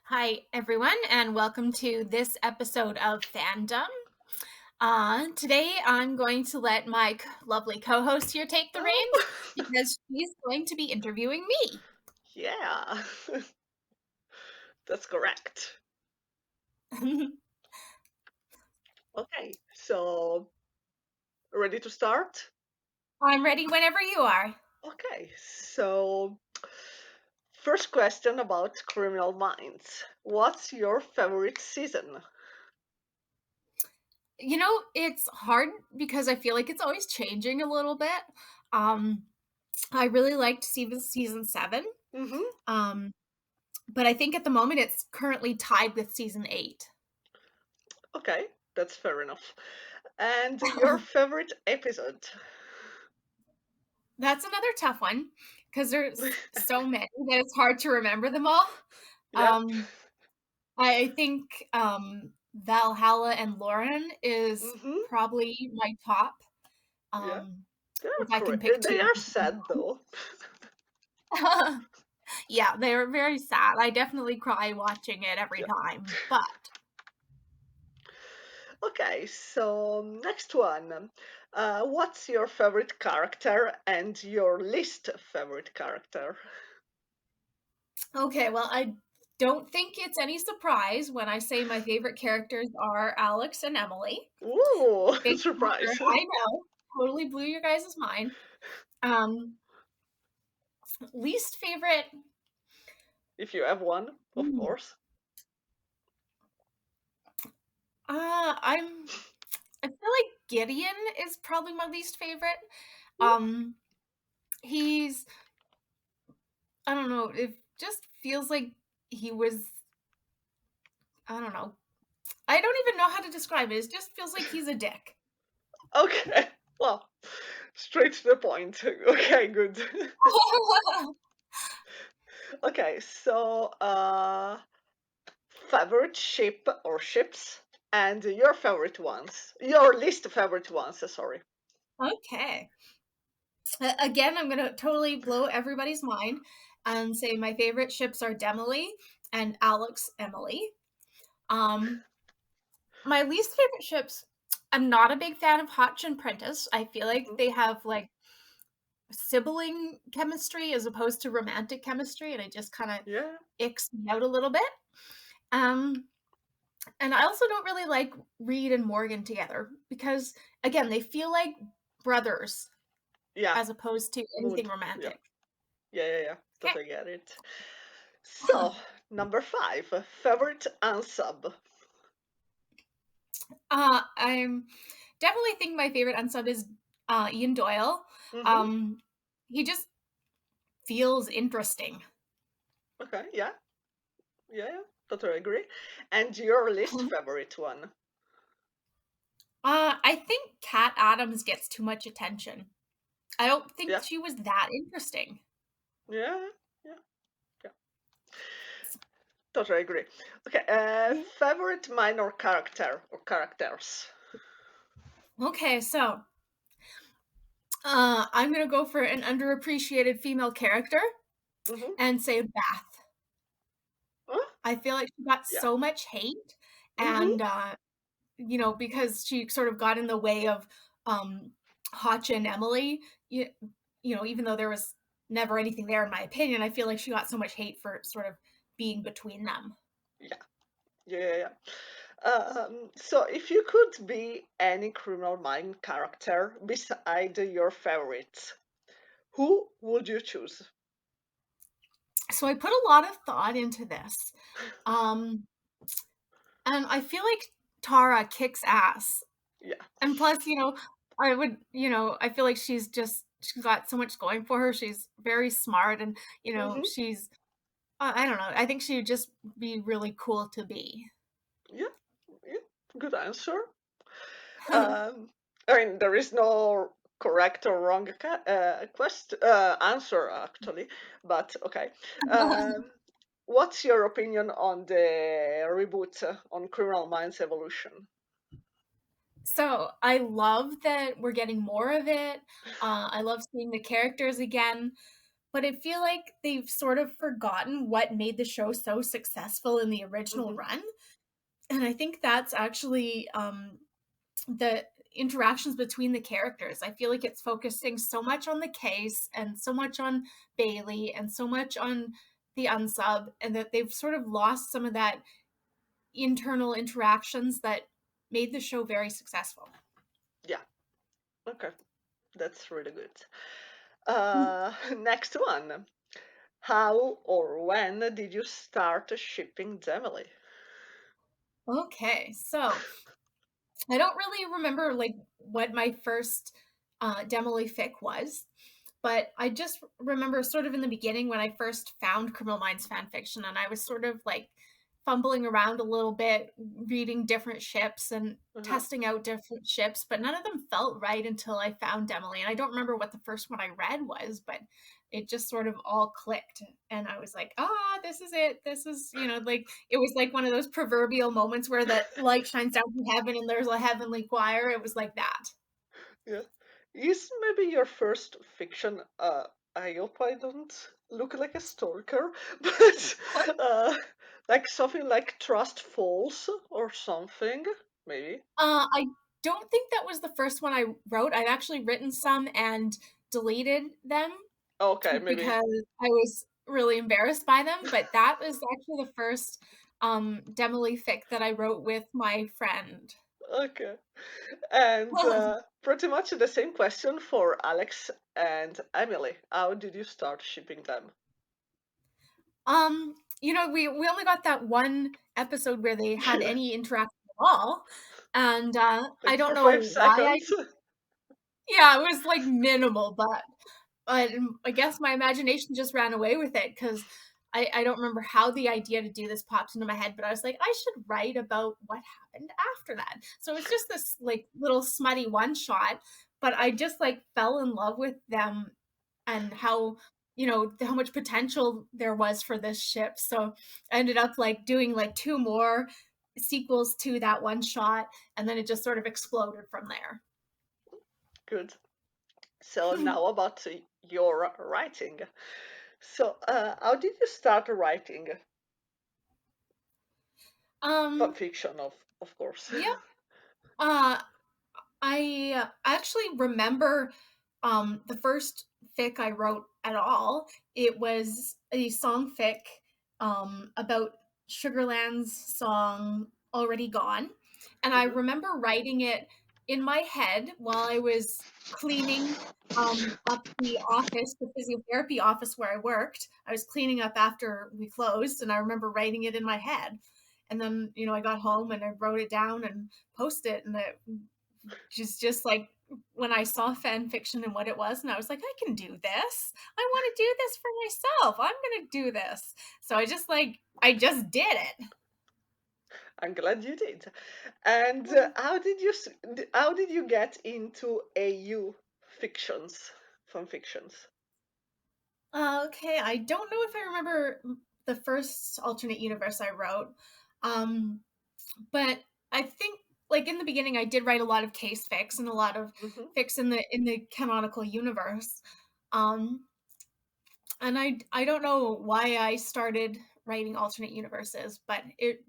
Hi, everyone, and welcome to this episode of Fandom. Today, I'm going to let my lovely co host here take the reins Oh, because she's going to be interviewing me. yeah, that's correct. Okay, so ready to start? I'm ready whenever you are. Okay, so first question about Criminal Minds. What's your favorite season? It's hard because I feel like it's always changing a little bit. Um, I really liked season 7, Mm-hmm. um, but I think at the moment it's currently tied with season 8. Okay, that's fair enough. And your favorite episode? That's another tough one because there's so many that it's hard to remember them all. Yeah. Um, I think Valhalla and Lauren is Mm-hmm. probably my top. Yeah. Um, They're if I can correct. pick two. They are sad though. Yeah, they're very sad. I definitely cry watching it every Yeah. time. But Okay, so next one. What's your favorite character and your least favorite character? okay, well, I don't think it's any surprise when I say my favorite characters are Alex and Emily. Ooh, Big surprise. shocker, I know. Totally blew your guys' mind. Um, least favorite. If you have one, of hmm, course. I'm. I feel like Gideon is probably my least favorite. Mm, He's. I don't know. It just feels like he was. I don't know. I don't even know how to describe it. It just feels like he's a dick. okay, well, straight to the point. Okay, good. Okay, so favorite ship or ships and your favorite ones. Your least favorite ones, sorry. Okay. Again, I'm gonna totally blow everybody's mind and say my favorite ships are Demily and Alex Emily. Um, my least favorite ships. I'm not a big fan of Hotch and Prentice. I feel like Mhm. they have like sibling chemistry as opposed to romantic chemistry, and it just kind of Yeah, icks me out a little bit. Um, and I also don't really like Reed and Morgan together because, again, they feel like brothers yeah, as opposed to anything mood. Yeah. romantic. Yeah. Okay. Totally get it. So, number five, favorite unsub. I'm definitely think my favorite unsub is Ian Doyle. Mm-hmm. Um, he just feels interesting. Okay, yeah, totally agree. And your least favorite one. I think Kat Adams gets too much attention. I don't think Yeah, she was that interesting. yeah, yeah, yeah. Totally agree. Okay, favorite minor character or characters. Okay, so I'm gonna go for an underappreciated female character Mm-hmm. and say Bath. Huh? I feel like she got Yeah. so much hate, Mm-hmm. and because she sort of got in the way of um, Hotch and Emily. Even though there was never anything there, in my opinion, I feel like she got so much hate for sort of being between them. Yeah, yeah. So if you could be any criminal mind character beside your favorites, who would you choose? So I put a lot of thought into this, um, and I feel like Tara kicks ass. Yeah. And plus, I feel like she's got so much going for her. She's very smart, and Mm-hmm. she's I don't know. I think she would just be really cool to be. Yeah, yeah. Good answer. Um, I mean, there is no correct or wrong answer actually, but okay. Um, what's your opinion on the reboot on Criminal Minds Evolution? So I love that we're getting more of it. I love seeing the characters again, but I feel like they've sort of forgotten what made the show so successful in the original Hmm. run. And I think that's actually the interactions between the characters. I feel like it's focusing so much on the case and so much on Bailey and so much on the unsub, and that they've sort of lost some of that internal interactions that made the show very successful. Yeah. Okay. That's really good. Next one. How or when did you start shipping Emily? Okay, so I don't really remember like what my first Demily fic was, but I just remember sort of in the beginning when I first found Criminal Minds fan fiction, and I was sort of like fumbling around a little bit, reading different ships and Uh-huh. testing out different ships, but none of them felt right until I found Emily. And I don't remember what the first one I read was, but it just sort of all clicked. And I was like, ah, this is it. This is, like it was like one of those proverbial moments where the light shines down from heaven and there's a heavenly choir. It was like that. Yeah. Is maybe your first fiction, I hope I don't look like a stalker, but uh, like something like Trust Falls or something, maybe? I don't think that was the first one I wrote. I've actually written some and deleted them Okay, maybe. because I was really embarrassed by them. But that was actually the first Demily fic that I wrote with my friend. Okay. And pretty much the same question for Alex and Emily. How did you start shipping them? We only got that one episode where they had any interaction at all. And I Like don't for know five why I seconds? yeah, it was like minimal, but I guess my imagination just ran away with it because I don't remember how the idea to do this popped into my head, but I was like, I should write about what happened after that. So it was just this like little smutty one shot, but I just like fell in love with them and how much potential there was for this ship. So I ended up like doing like two more sequels to that one shot, and then it just sort of exploded from there. Good. So now about your writing. So, how did you start writing fan um fiction, of course? yep. uh I actually remember the first fic I wrote at all. It was a song fic about Sugarland's song Already Gone. And I Hmm. remember writing it in my head while I was cleaning up the office, the physiotherapy office where I worked. I was cleaning up after we closed, and I remember writing it in my head. And then, I got home and I wrote it down and posted it, and it just like when I saw fan fiction and what it was, and I was like, I can do this. I want to do this for myself. I'm gonna do this. So I just did it. I'm glad you did. And how did you get into AU fictions, fan fictions? Okay, I don't know if I remember the first alternate universe I wrote, um, but I think like in the beginning I did write a lot of case fics and a lot of Hmm. fics in the canonical universe. Um, and I don't know why I started writing alternate universes, but it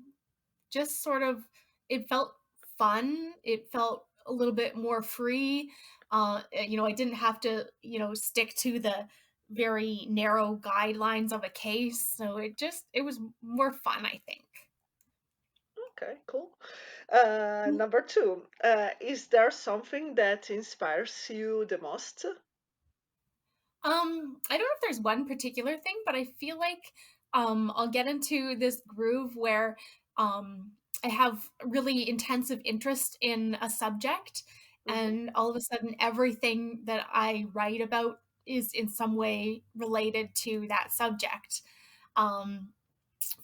just sort of it felt fun. It felt a little bit more free. I didn't have to, stick to the very narrow guidelines of a case. So it was more fun, I think. Okay, cool. Number two, is there something that inspires you the most? I don't know if there's one particular thing, but I feel like I'll get into this groove where I have really intensive interest in a subject, Hmm. and all of a sudden everything that I write about is in some way related to that subject. Um,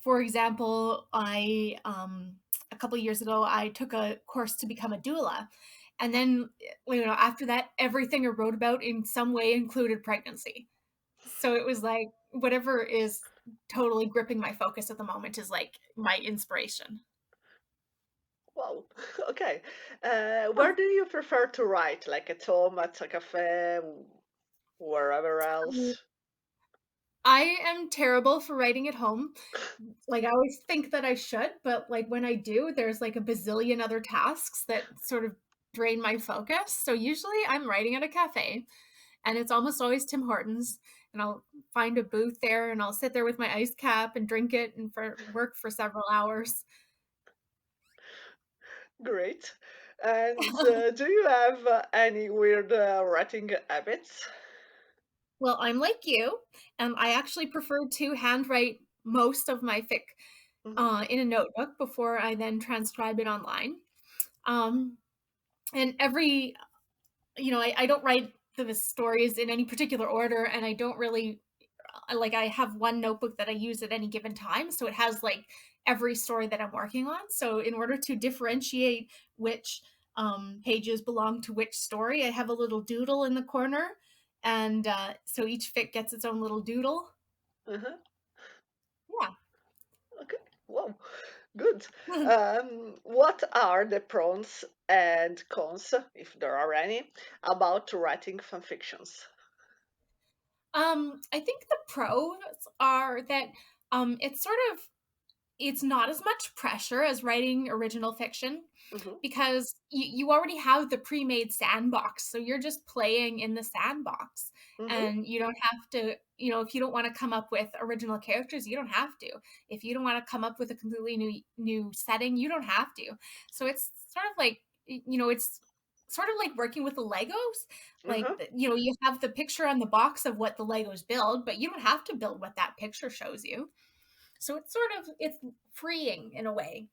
for example, I a couple years ago I took a course to become a doula, and then after that everything I wrote about in some way included pregnancy. So it was like whatever is totally gripping my focus at the moment is like my inspiration. Wow. Okay. Where do you prefer to write? Like at home, at a cafe, wherever else? I am terrible for writing at home. Like, I always think that I should, but, like, when I do, there's, like, a bazillion other tasks that sort of drain my focus. So usually I'm writing at a cafe, and it's almost always Tim Hortons, and I'll find a booth there, and I'll sit there with my ice cap and drink it and for work for several hours. Great. And do you have any weird writing habits? Well, I'm like you, and I actually prefer to handwrite most of my fic, Hmm. in a notebook before I then transcribe it online. Um, and every I don't write the stories in any particular order, and I don't really like I have one notebook that I use at any given time, so it has like every story that I'm working on. So in order to differentiate which pages belong to which story, I have a little doodle in the corner, and so each fic gets its own little doodle. Uh-huh. Yeah. Okay. Wow. Good. What are the pros and cons, if there are any, about writing fan fictions? I think the pros are that it's sort of it's not as much pressure as writing original fiction Hmm. because you already have the pre-made sandbox, so you're just playing in the sandbox, Hmm. and you don't have to, if you don't want to come up with original characters, you don't have to. If you don't want to come up with a completely new setting, you don't have to. So it's sort of like, it's sort of like working with the Legos. Like, Uh-huh. you have the picture on the box of what the Legos build, but you don't have to build what that picture shows you. So it's freeing in a way.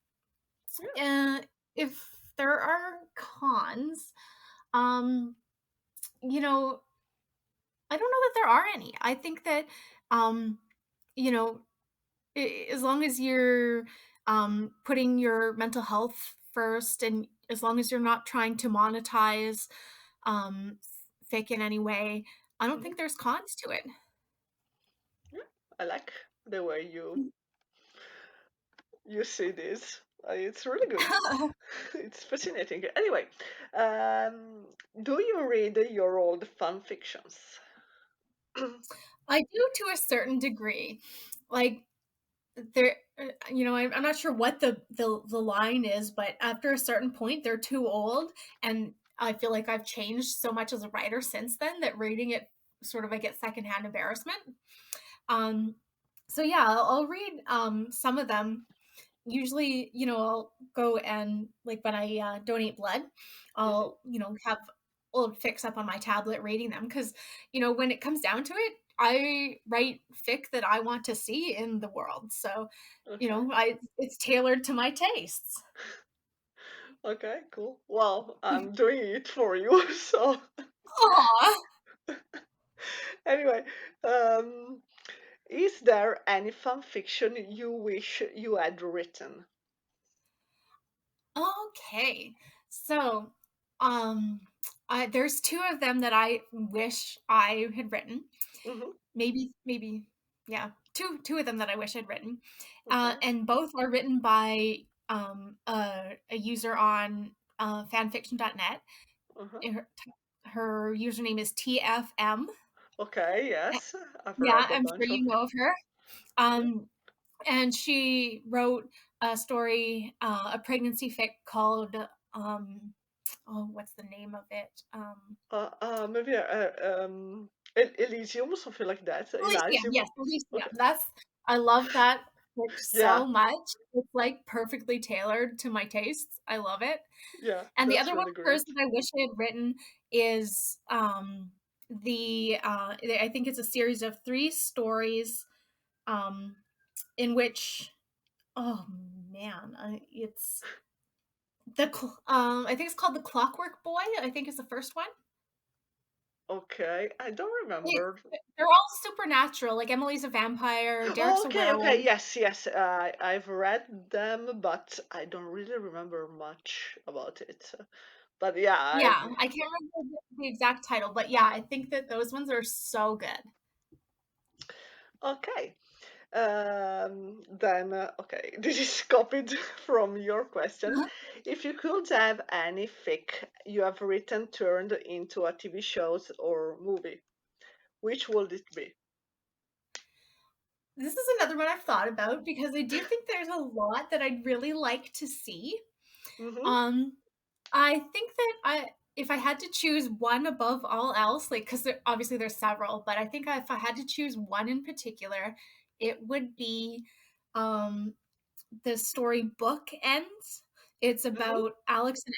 Yeah. uh, if there are cons, um, you know, I don't know that there are any. I think that, um, you know, as long as you're putting your mental health first, and as long as you're not trying to monetize um, fic in any way, I don't Hmm. think there's cons to it. Yeah. I like the way you see this. It's really good. It's fascinating. Anyway, um, do you read your old fan fictions? I do to a certain degree. Like, there I'm not sure what the line is, but after a certain point they're too old, and I feel like I've changed so much as a writer since then that reading it sort of I get secondhand embarrassment. um so yeah, I'll read some of them. Usually, I'll go and, like, when I donate blood, Hmm. I'll, have old fics up on my tablet reading them, because, when it comes down to it, I write fic that I want to see in the world. So, Okay. I it's tailored to my tastes. Okay, cool. Well, I'm doing it for you. So, Aw. anyway, um, is there any fan fiction you wish you had written? Okay. So, um, there's two of them that I wish I had written. Hmm. Maybe, yeah, two of them that I wish I'd written, Okay. and both are written by a user on fanfiction.net. Uh-huh. Her username is TFM. Okay, yes, I've Yeah, read a I'm sure bunch of you them. know of her. Yeah, Um, and she wrote a story, a pregnancy fic called um, oh, what's the name of it? maybe Elysium or something like that. Elysium, Elysium. yes, Elysium. Okay. I love that book Yeah, so much. It's like perfectly tailored to my tastes. I love it. yeah, And the that's other one really of hers great. that I wish I had written is I think it's a series of three stories, um in which, oh man, it's I think it's called The Clockwork Boy, I think is the first one. Okay, I don't It, remember. they're all supernatural. Like, Emily's a vampire, Derek's a Okay, okay, werewolf. yes, yes. I've read them, but I don't really remember much about it. But yeah, Yeah, I've I can't remember the exact title, but yeah, I think that those ones are so good. okay. Then, okay, this is copied from your question. If you could have any fic you have written turned into a TV shows or movie, which would it be? this is another one I've thought about because I do think there's a lot that I'd really like to see. Mm-hmm. Um, I think that if I had to choose one above all else, like, because obviously there's several, but I think if I had to choose one in particular, it would be um, the story Book Ends. It's Mm-hmm. about Alex and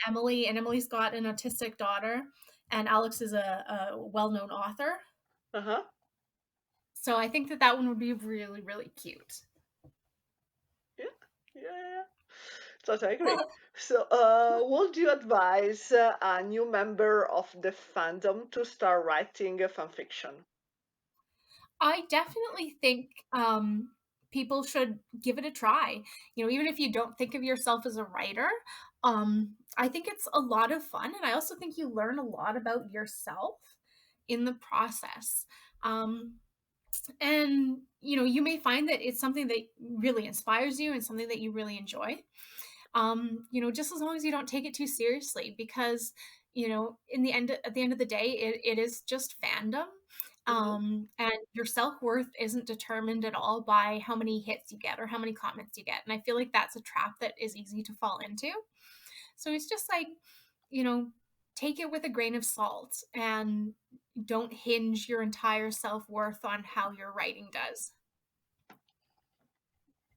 Emily's got an autistic daughter, and Alex is a well-known author. Uh-huh. So I think that that one would be really, really cute. Yeah. Yeah. Yeah. So I agree. So, would you advise a new member of the fandom to start writing fan fiction? I definitely think people should give it a try. You know, even if you don't think of yourself as a writer, I think it's a lot of fun. And I also think you learn a lot about yourself in the process. Um, and, you know, you may find that it's something that really inspires you and something that you really enjoy. You know, just as long as you don't take it too seriously, because, you know, in the end, at the end of the day, it is just fandom. Mm-hmm. And your self-worth isn't determined at all by how many hits you get or how many comments you get. And I feel like that's a trap that is easy to fall into. So it's just like, you know, take it with a grain of salt and don't hinge your entire self-worth on how your writing does.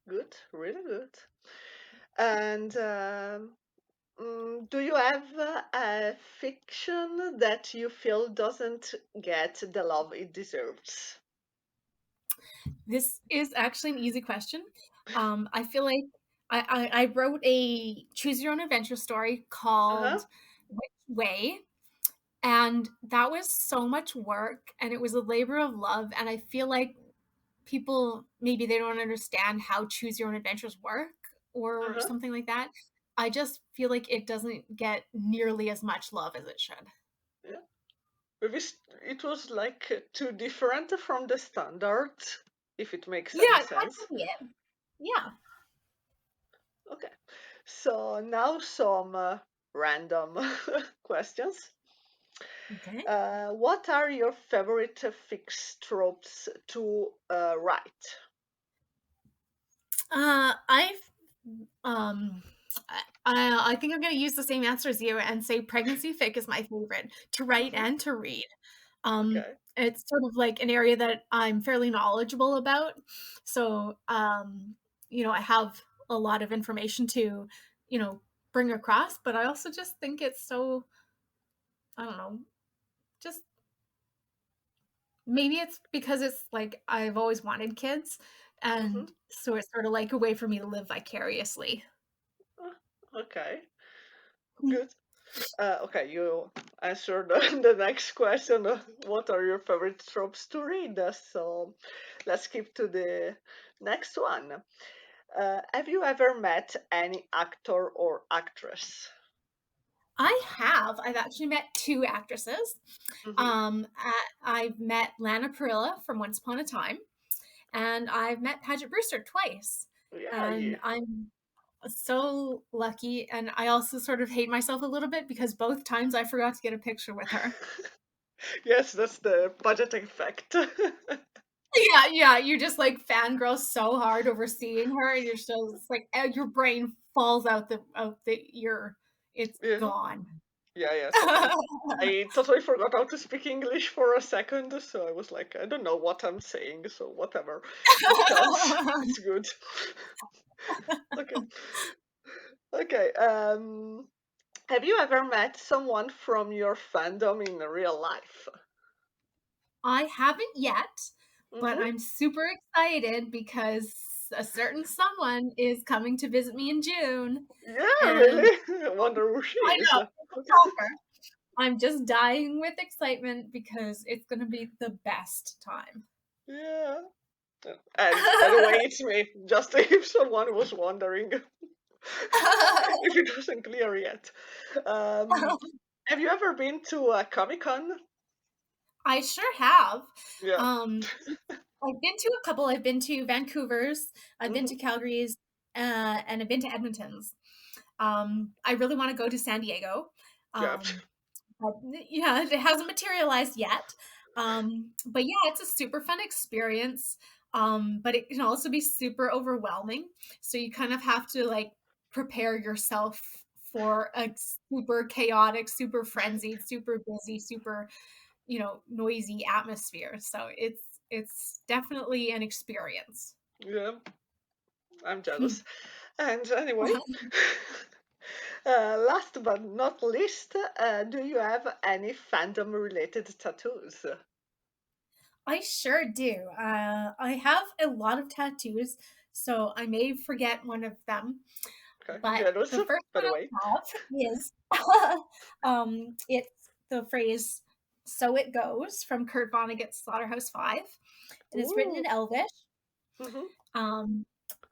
Good, really good. And do you have a fiction that you feel doesn't get the love it deserves? This is actually an easy question. I feel like I wrote a choose your own adventure story Uh-huh. called Which Way, and that was so much work and it was a labor of love. And I feel like people maybe they don't understand how choose your own adventures work or Uh-huh. something like that. I just feel like it doesn't get nearly as much love as it should. Yeah. Maybe it was like too different from the standard, if it makes Yeah, any that sense. could be it. Yeah. Okay. So now some random questions. Okay. What are your favorite fixed tropes to write? I've um I think I'm gonna use the same answer as you and say pregnancy fic is my favorite to write Hmm. and to read. Okay. It's sort of like an area that I'm fairly knowledgeable about. So you know, I have a lot of information to, you know, bring across, but I also just think it's so, I don't know, just maybe it's because it's like I've always wanted kids, Hmm. and so it's sort of like a way for me to live vicariously. Okay. Good. Okay, you answered the next question. What are your favorite tropes to read? So let's skip to the next one. Have you ever met any actor or actress? I have. I've actually met two actresses. Hmm. I've met Lana Parrilla from Once Upon a Time, and I've met Paget Brewster twice. Yeah, And I'm so lucky. And I also sort of hate myself a little bit because both times I forgot to get a picture with her. yes, that's the budget effect. Yeah, yeah. You just like fangirl so hard over seeing her, and you're so it's like your brain falls out the ear. It's Yeah, gone. yeah, yeah. Totally. I totally forgot how to speak English for a second, so I was like, I don't know what I'm saying, so whatever. It counts. It's good. Okay. Okay. Have you ever met someone from your fandom in real life? I haven't yet, but Mm-hmm. I'm super excited because a certain someone is coming to visit me in June, Yeah, and really? I wonder who she I is. know, it's Okay. a shocker. I'm just dying with excitement because it's going to be the best time. Yeah. And by the way, it's me, just if someone was wondering, if it wasn't clear yet. Um, have you ever been to a Comic Con? I sure have. Yeah. Um, I've been to a couple. I've been to Vancouver's, I've been Hmm. to Calgary's, and I've been to Edmonton's. I really want to go to San Diego. Yeah. Um, but yeah, it hasn't materialized yet. But yeah, it's a super fun experience. But it can also be super overwhelming. So you kind of have to like prepare yourself for a super chaotic, super frenzied, super busy, super, noisy atmosphere. So it's definitely an experience. Yeah, I'm jealous. And anyway, last but not least, do you have any fandom related tattoos? I sure do. I have a lot of tattoos, so I may forget one of them. Okay, But jealous, the first by one the way. I have is it's the phrase "So it goes" from Kurt Vonnegut's Slaughterhouse-Five, and it's written in Ooh. Elvish. Hmm. Um,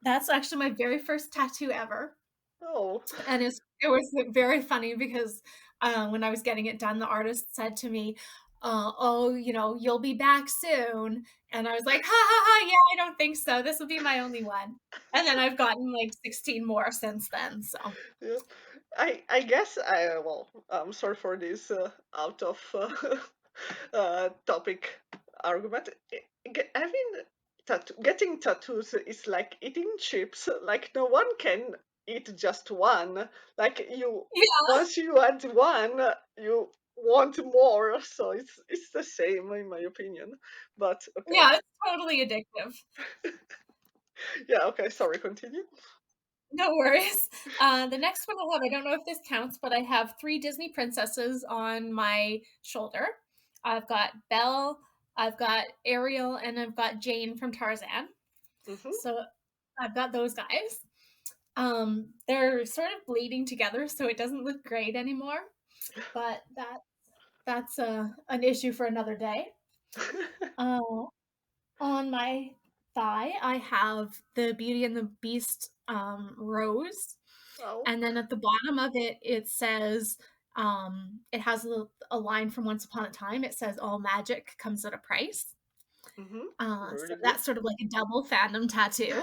that's actually my very first tattoo ever, Oh. and it was very funny because when I was getting it done, the artist said to me, "Oh, you'll be back soon," and I was like, "Ha ha ha! Yeah, I don't think so. This will be my only one." And then I've gotten like 16 more since then. So Yeah. I guess I well, I'm sorry for this out of topic argument. Having getting tattoos is like eating chips. Like no one can eat just one. Like you, yeah, once you had one, you want more. So it's the same in my opinion. But okay, yeah, it's totally addictive. yeah, okay. Sorry, continue. No worries. The next one I don't know if this counts, but I have three Disney princesses on my shoulder. I've got Belle, I've got Ariel, and I've got Jane from Tarzan. Hmm. So I've got those guys. They're sort of bleeding together, so it doesn't look great anymore. But that's an issue for another day. Uh, on my thigh, I have the Beauty and the Beast rose. Oh. And then at the bottom of it, it says, it has a line from Once Upon a Time. It says, "All magic comes at a price." Hmm. So Really good. that's sort of like a double fandom tattoo.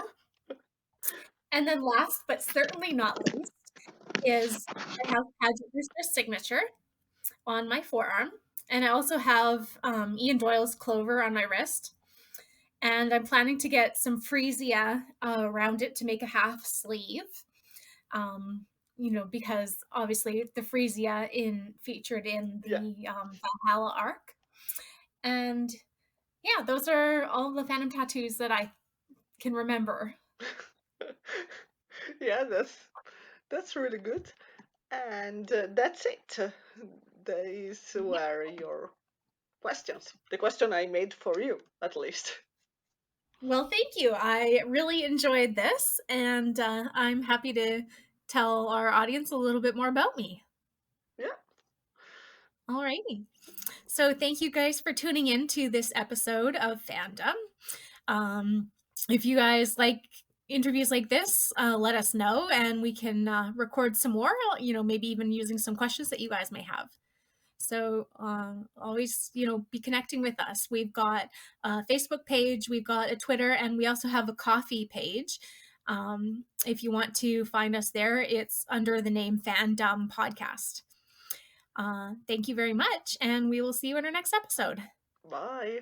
And then last but certainly not least is I have Paget Brewster's signature on my forearm. And I also have Ian Doyle's clover on my wrist. And I'm planning to get some freesia around it to make a half sleeve. Um, because obviously the Frisia in featured in Yeah. the Valhalla arc. And yeah, those are all the Phantom tattoos that I can remember. Yeah, that's really good. And that's it. These Yeah. were your questions. The question I made for you, at least. Well, thank you. I really enjoyed this, and I'm happy to tell our audience a little bit more about me. Yeah. Alrighty. So, thank you guys for tuning in to this episode of Fandom. Um, if you guys like interviews like this, let us know and we can record some more, maybe even using some questions that you guys may have. So always, be connecting with us. We've got a Facebook page, we've got a Twitter, and we also have a coffee page. If you want to find us there, it's under the name Fandom Podcast. Thank you very much, and we will see you in our next episode. Bye.